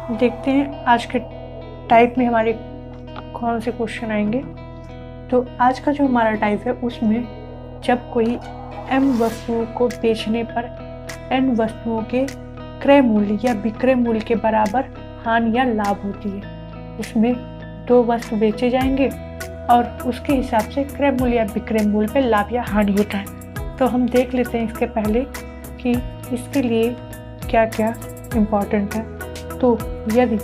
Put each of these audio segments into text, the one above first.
देखते हैं आज के टाइप में हमारे कौन से क्वेश्चन आएंगे। तो आज का जो हमारा टाइप है उसमें जब कोई m वस्तुओं को बेचने पर n वस्तुओं के क्रय मूल्य या विक्रय मूल्य के बराबर हानि या लाभ होती है। इसमें 2 वस्तु बेचे जाएंगे और उसके हिसाब से क्रय मूल्य या विक्रय मूल्य पे लाभ या हानि होता है। तो हम देख लेते हैं इसके पहले कि इसके लिए क्या क्या इम्पोर्टेंट है। तो यदि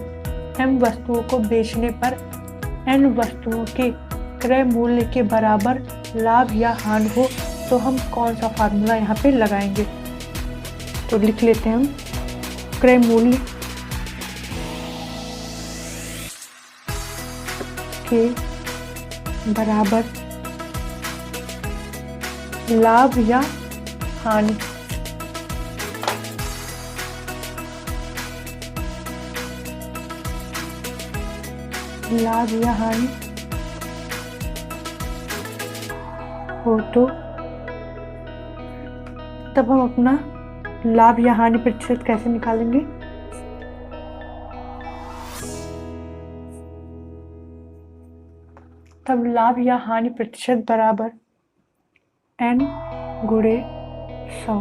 m वस्तुओं को बेचने पर n वस्तुओं के क्रय मूल्य के बराबर लाभ या हानि हो तो हम कौन सा फार्मूला यहाँ पे लगाएंगे। तो लिख लेते हैं हम क्रय मूल्य के बराबर लाभ या हानि। लाभ या हानि हो तो तब हम अपना लाभ या हानि प्रतिशत कैसे निकालेंगे। तब लाभ या हानि प्रतिशत बराबर n गुणे 100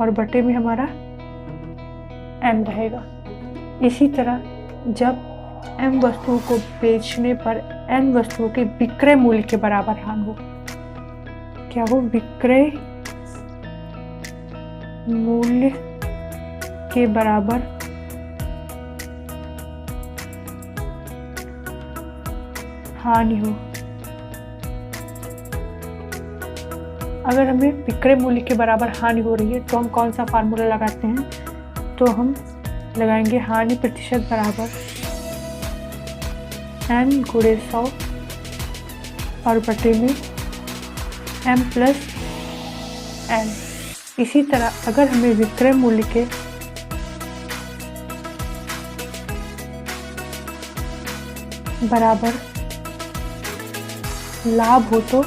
और बटे में हमारा m रहेगा। इसी तरह जब m वस्तुओं को बेचने पर n वस्तुओं के विक्रय मूल्य के बराबर हानि हो, क्या हो विक्रय मूल्य के बराबर हानि हो। अगर हमें विक्रय मूल्य के बराबर हानि हो रही है तो हम कौन सा फार्मूला लगाते हैं। तो हम लगाएंगे हानि प्रतिशत बराबर n गुणे 100 और बटे में m प्लस n। इसी तरह अगर हमें विक्रय मूल्य के बराबर लाभ हो तो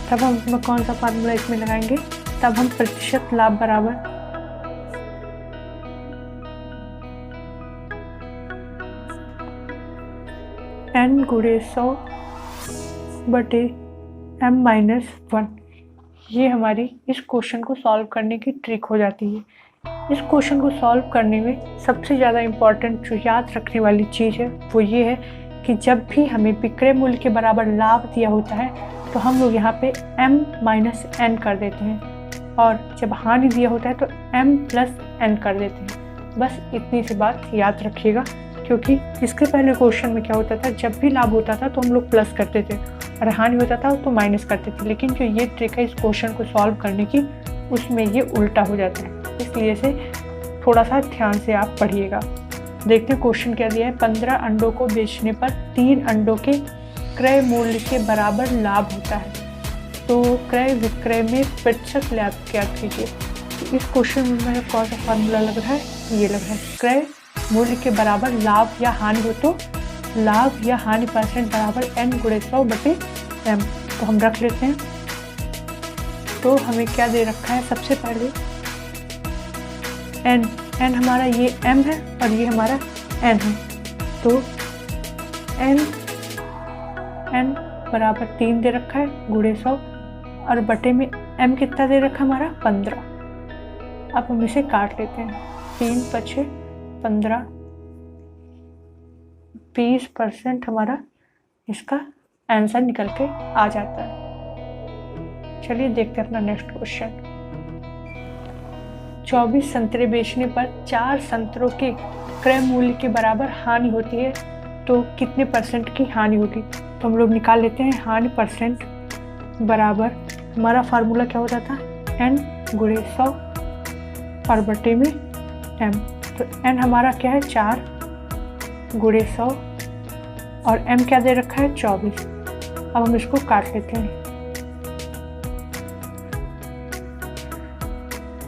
तब हम कौन सा फार्मूला इसमें लगाएंगे। तब हम प्रतिशत लाभ बराबर n गुणे 100 बटे m माइनस 1। ये हमारी इस क्वेश्चन को सॉल्व करने की ट्रिक हो जाती है। इस क्वेश्चन को सॉल्व करने में सबसे ज़्यादा इम्पॉर्टेंट जो याद रखने वाली चीज़ है वो ये है कि जब भी हमें विक्रय मूल्य के बराबर लाभ दिया होता है तो हम लोग यहाँ पे m माइनस n कर देते हैं और जब हानि दिया होता है तो m प्लस n कर देते हैं। बस इतनी सी बात याद रखिएगा, क्योंकि इसके पहले क्वेश्चन में क्या होता था, जब भी लाभ होता था तो हम लोग प्लस करते थे और हानि होता था तो माइनस करते थे। लेकिन जो ये ट्रिक है इस क्वेश्चन को सॉल्व करने की, उसमें ये उल्टा हो जाता है। इसलिए से थोड़ा सा ध्यान से आप पढ़िएगा। देखते हैं क्वेश्चन क्या दिया है। 15 अंडों को बेचने पर 3 अंडों के क्रय मूल्य के बराबर लाभ होता है, तो क्रय विक्रय में प्रतिशत लाभ ज्ञात कीजिए। तो इस क्वेश्चन में मेरा कौन सा फार्मूला लग रहा है, ये लग रहा है क्रय मूल्य के बराबर लाभ या हानि हो तो लाभ या हानि परसेंट बराबर n गुणे 100 बटे m। तो हम रख लेते हैं। तो हमें क्या दे रखा है, सबसे पहले n हमारा ये m है और ये हमारा n है। तो n बराबर 3 दे रखा है गुणे 100 और बटे में m कितना दे रखा है हमारा 15। अब हम इसे काट लेते हैं। 3 पछे 15, 20% हमारा इसका आंसर निकल के आ जाता है। चलिए देखते हैं अपना नेक्स्ट क्वेश्चन। 24 संतरे बेचने पर 4 संतरों के क्रय मूल्य के बराबर हानि होती है, तो कितने परसेंट की हानि होगी। तो हम लोग निकाल लेते हैं। हानि परसेंट बराबर हमारा फार्मूला क्या होता था, n गुणे 100 और बटे में m। तो n हमारा क्या है 4 गुणे 100 और m क्या दे रखा है 24। अब हम इसको काट लेते हैं।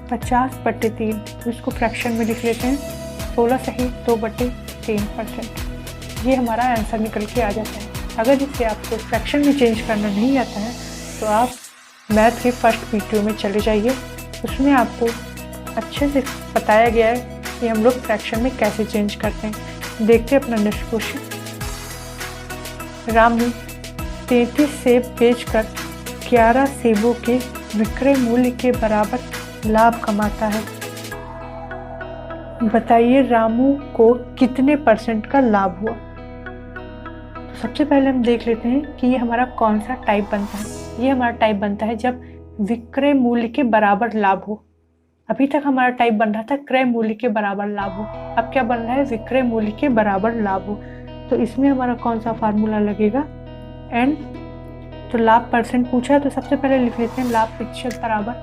50 बटे 3, इसको फ्रैक्शन में लिख लेते हैं। 16 सही 2 बटे 3%। ये हमारा आंसर निकल के आ जाता है। अगर इसे आपको फ्रैक्शन में चेंज करना नहीं आता है तो आप मैथ के फर्स्ट वीडियो में चले जाइए, उसमें आपको अच्छे से बताया गया है कि हम लोग फ्रैक्शन में कैसे चेंज करते हैं। देखते हैं अपना नेक्स्ट क्वेश्चन। रामू 33 सेब बेचकर 11 सेबों के विक्रय मूल्य के बराबर लाभ कमाता है। बताइए रामू को कितने % का लाभ हुआ। तो सबसे पहले हम देख लेते हैं कि ये हमारा कौन सा टाइप बनता है। ये हमारा टाइप बनता है जब विक्रय मूल्य के बराबर लाभ हो। अभी तक हमारा टाइप बन रहा था क्रय मूल्य के बराबर लाभ हो, अब क्या बन रहा है विक्रय मूल्य के बराबर लाभ हो। तो इसमें हमारा कौन सा फार्मूला लगेगा, एन। तो लाभ % पूछा है तो सबसे पहले लिख लेते हैं लाभ प्रतिशत बराबर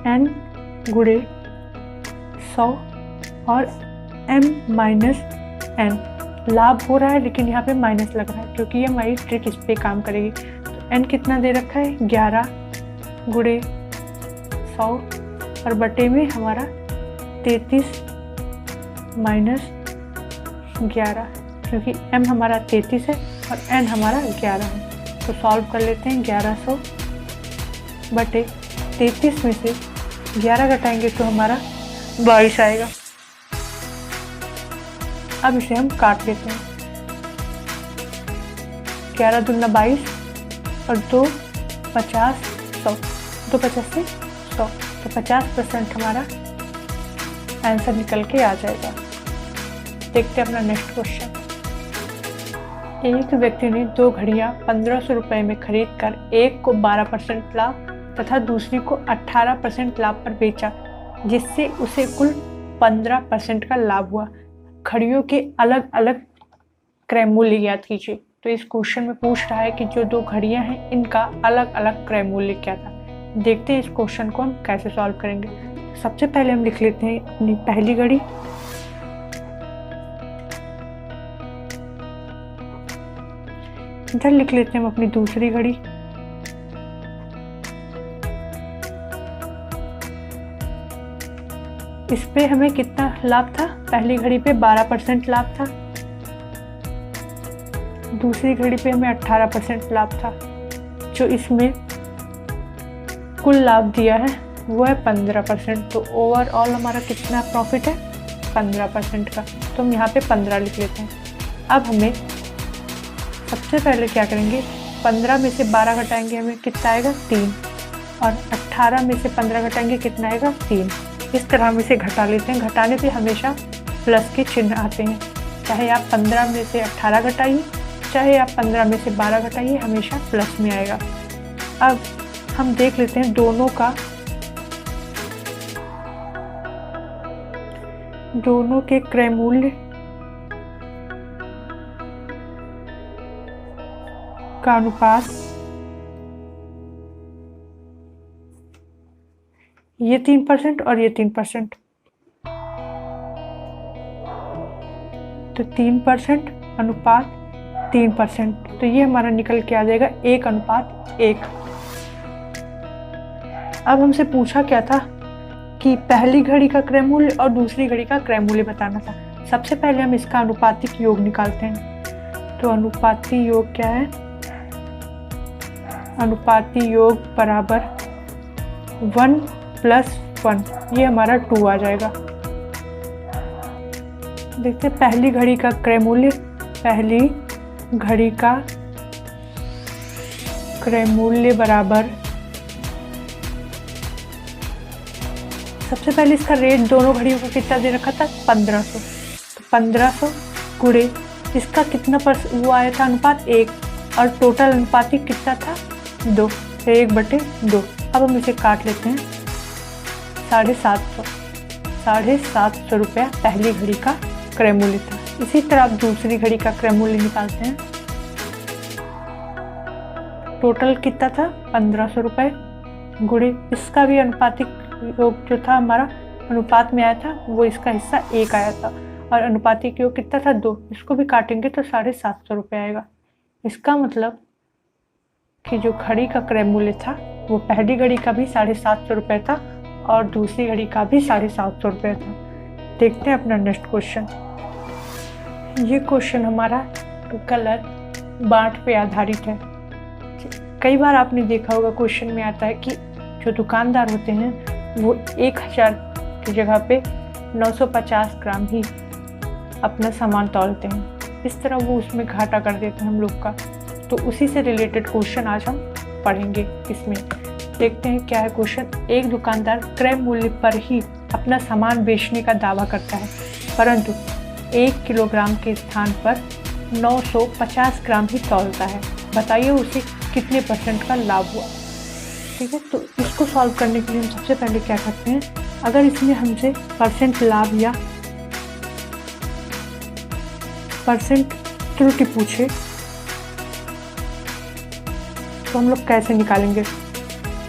एन गुणे 100 और m माइनस एन। लाभ हो रहा है लेकिन यहाँ पे माइनस लग रहा है क्योंकि ये हमारी ट्रिक इस पे काम करेगी। तो n कितना दे रखा है 11 गुणे 100 और बटे में हमारा 33 माइनस 11 क्योंकि m हमारा 33 है और n हमारा 11 है। तो सॉल्व कर लेते हैं। 1100 बटे 33 में से 11 घटाएंगे तो हमारा 22 आएगा। अब इसे हम काट लेते हैं। 11 दूना 22 और 2 50 100, 2 50 से 100, तो 50% हमारा आंसर निकल के आ जाएगा। देखते हैं अपना नेक्स्ट क्वेश्चन। एक व्यक्ति ने 2 घड़ियां 1500 रुपये में खरीद कर एक को 12% लाभ तथा दूसरी को 18% लाभ पर बेचा, जिससे उसे कुल 15% का लाभ हुआ। घड़ियों के अलग अलग क्रय मूल्य ज्ञात कीजिए। तो इस क्वेश्चन में पूछ रहा है कि जो 2 घड़ियां हैं इनका अलग अलग क्रय मूल्य क्या था। देखते हैं इस क्वेश्चन को हम कैसे सॉल्व करेंगे। सबसे पहले हम लिख लेते हैं अपनी पहली घड़ी, इधर लिख लेते हैं हम अपनी दूसरी घड़ी, इस पे हमें कितना लाभ था, पहली घड़ी पे 12% लाभ था, दूसरी घड़ी पे हमें 18% लाभ था। जो इसमें कुल लाभ दिया है वो है 15%। तो ओवरऑल हमारा कितना प्रॉफिट है 15% का। तो हम यहाँ पे 15 लिख लेते हैं। अब हमें सबसे पहले क्या करेंगे, 15 में से 12 घटाएंगे हमें कितना आएगा 3 और 18 में से 15 घटाएंगे कितना आएगा 3। इस तरह हम इसे घटा लेते हैं। घटाने से हमेशा प्लस के चिन्ह आते हैं। चाहे आप 15 में से 18 घटाइए, चाहे आप 15 में से 12 घटाइए, हमेशा प्लस में आएगा। अब हम देख लेते हैं दोनों के क्रय मूल्य का अनुपात। ये 3% और ये 3%, तो 3% अनुपात 3%, तो ये हमारा निकल के आ जाएगा 1:1। अब हमसे पूछा क्या था कि पहली घड़ी का क्रय मूल्य और दूसरी घड़ी का क्रय मूल्य बताना था। सबसे पहले हम इसका अनुपातिक योग निकालते हैं। तो अनुपाती योग क्या है, अनुपाती योग बराबर 1 + 1, ये हमारा 2 आ जाएगा। देखते हैं पहली घड़ी का क्रय मूल्य, पहली घड़ी का क्रय मूल्य बराबर, सबसे पहले इसका रेट दोनों घड़ियों का कितना दे रखा था 1500। तो 1500 गुणे इसका कितना वो आया था अनुपात 1 और टोटल अनुपातिक कितना था 2, 1/2। अब हम इसे काट लेते हैं। 750 रुपया पहली घड़ी का क्रय मूल्य था। इसी तरह आप दूसरी घड़ी का क्रय मूल्य निकालते हैं। टोटल कितना था 1500 रुपये गुणे इसका भी अनुपातिक योग जो था हमारा अनुपात में आया था वो इसका हिस्सा 1 आया था और अनुपातिक योग कितना था 2। इसको भी काटेंगे तो 750 रुपये आएगा। इसका मतलब कि जो घड़ी का क्रय मूल्य था वो पहली घड़ी का भी 750 रुपये था और दूसरी घड़ी का भी 750 रुपये था। देखते हैं अपना नेक्स्ट क्वेश्चन। ये क्वेश्चन हमारा कलर बांट पे आधारित है। कई बार आपने देखा होगा क्वेश्चन में आता है कि जो दुकानदार होते हैं वो 1000 की जगह पे 950 ग्राम ही अपना सामान तौलते हैं, इस तरह वो उसमें घाटा कर देते हैं हम लोग का। तो उसी से रिलेटेड क्वेश्चन आज हम पढ़ेंगे। इसमें देखते हैं क्या है क्वेश्चन। एक दुकानदार क्रय मूल्य पर ही अपना सामान बेचने का दावा करता है, परंतु 1 किलोग्राम के स्थान पर 950 ग्राम ही तौलता है। बताइए उसे कितने % का लाभ हुआ। ठीक है, तो इसको सॉल्व करने के लिए हम सबसे पहले क्या करते हैं, अगर इसमें हमसे % लाभ या % त्रुटि पूछे तो हम लोग कैसे निकालेंगे।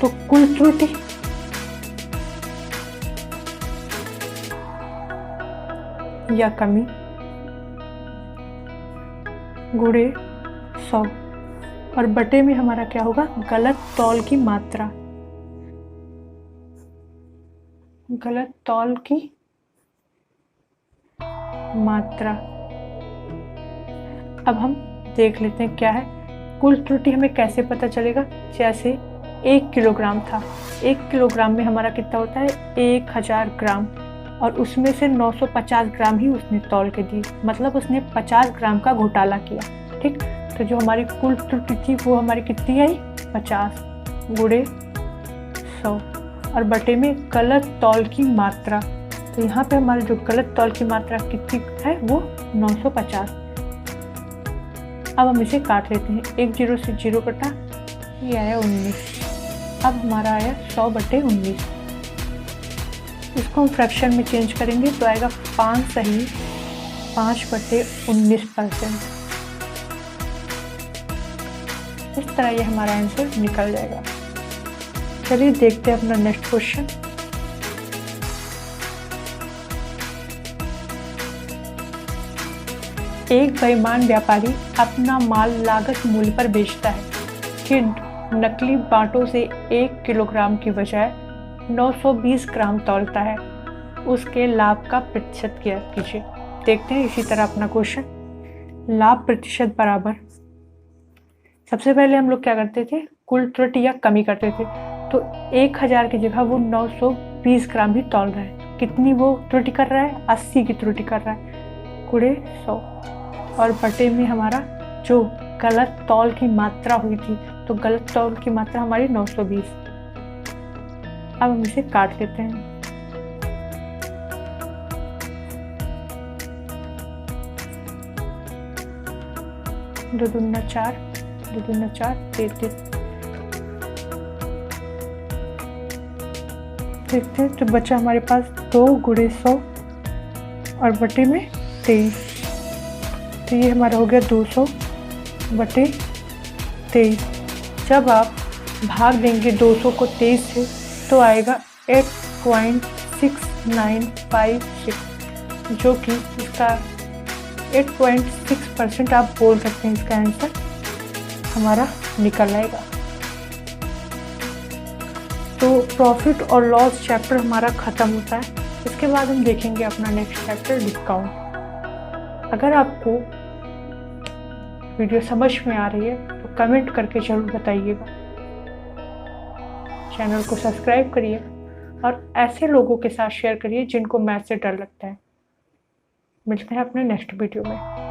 तो कुल त्रुटि या कमी गुणे 100 और बटे में हमारा क्या होगा, गलत तौल की मात्रा। गलत तौल की मात्रा। अब हम देख लेते हैं क्या है कुल त्रुटि। हमें कैसे पता चलेगा, जैसे 1 किलोग्राम था, 1 किलोग्राम में हमारा कितना होता है 1000 ग्राम, और उसमें से 950 ग्राम ही उसने तौल के दी, मतलब उसने 50 ग्राम का घोटाला किया। ठीक, तो जो हमारी कुल त्रुटि थी वो हमारी कितनी आई, 50 गुणे 100 और बटे में गलत तौल की मात्रा। तो यहाँ पे हमारी जो गलत तौल की मात्रा कितनी है वो 950। अब हम इसे काट लेते हैं, 1 0 से 0 कटा, ये आया 19। अब हमारा आया 100 बटे 19। इसको हम फ्रैक्शन में चेंज करेंगे तो आएगा 5 सही 5 बटे 19%। इस तरह ये हमारा आंसर निकल जाएगा। चलिए देखते हैं अपना नेक्स्ट क्वेश्चन। एक बेईमान व्यापारी अपना माल लागत मूल्य पर बेचता है, किंतु नकली बांटों से 1 किलोग्राम की बजाय 920 ग्राम तौलता है, उसके लाभ का प्रतिशत क्या कीजिए। देखते हैं इसी तरह अपना क्वेश्चन। लाभ प्रतिशत बराबर, सबसे पहले हम लोग क्या करते थे, कुल त्रुटि या कमी करते थे। तो 1000 की जगह वो 920 ग्राम ही तौल रहा है, कितनी वो त्रुटि कर रहा है, 80 की त्रुटि कर रहा है, गुणे 100 और बटे में हमारा जो गलत तौल की मात्रा हुई थी, तो गलत तौल की मात्रा हमारी 920। अब हम इसे काट लेते हैं। दो दूना 4, 2 दूना 4, 33। देखते हैं तो बचा हमारे पास 2 गुणे 100 और बटे में 23। तो ये हमारा हो गया 200 बटे 23। जब आप भाग देंगे 200 को 23 से तो आएगा 8.6956, जो कि इसका 8.6% आप बोल सकते हैं इसका आंसर हमारा निकल आएगा। तो प्रॉफिट और लॉस चैप्टर हमारा ख़त्म होता है। इसके बाद हम देखेंगे अपना नेक्स्ट चैप्टर डिस्काउंट। अगर आपको वीडियो समझ में आ रही है तो कमेंट करके ज़रूर बताइएगा। चैनल को सब्सक्राइब करिए और ऐसे लोगों के साथ शेयर करिए जिनको मैथ से डर लगता है। मिलते हैं अपने नेक्स्ट वीडियो में।